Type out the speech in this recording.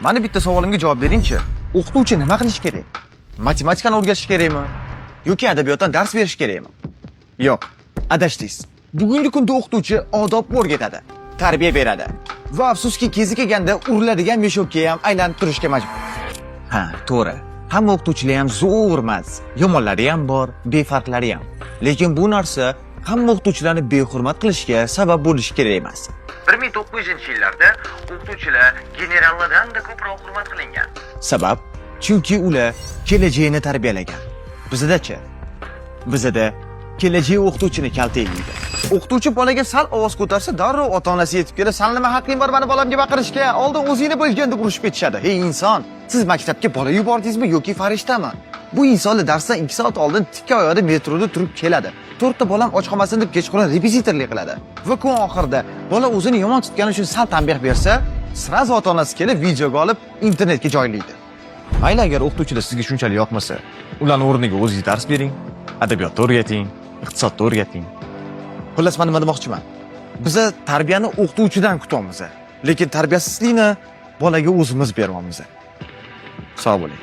Mana bitta savolimga javob beringchi. O'qituvchi nima qilish kerak? Matematikani o'rgatish kerakmi? Yoki adabiyotdan dars berish kerakmi? Yo'q, adashdingiz. Bugungi kunda o'qituvchi odobni o'rgatadi, tarbiya beradi. Va afsuski kezi kelganda uriladigan meshokka ham aylanib turishga majbur. Ha, to'g'ri. Hamma o'qituvchilar ham zo'r emas. Yomonlari ham bor, befarqlari ham. Lekin bu narsa hamma o'qituvchilarni behurmat qilishga sabab bo'lishi kerak emas. 1900-yillarda o'qituvchilar generallardan-da ko'proq hurmat qilingan. Sabab? Chunki ular kelajakni tarbiyalagan. Bizda-chi? Bizda kelajak o'qituvchini kaltaklaydi. O'qituvchi bolaga sal ovoz ko'tarsa, darrov ota-onasi yetib kelib, "San nima haqqing bor meni bolamga baqirishga? Oldin o'zingni bilgin" deb urishib ketishadi. Ey inson, siz maktabga bola yubordingizmi yoki farishtami? Bu insonlar darsdan 2 soat oldin tikka oyoqda metroda turib keladi. 4 ta bolam och qolmasin deb kechqurun repetitorlik qiladi. Va kun oxirida bola o'zini yomon tutgani uchun sal tanbeh bersa, sirazi ota-onasi kelib videoga olib internetga joylaydi. Mayli agar o'qituvchilar sizga shunchalik yoqmasa, ularning o'rniga o'zingiz dars bering, adabiyotni o'rgating, iqtisodni o'rgating. Xullas, men nima demoqchiman? Biz tarbiyani o'qituvchidan kutamiz, lekin tarbiyasizlikni bolaga o'zimiz beramiz. Sog' bo'ling.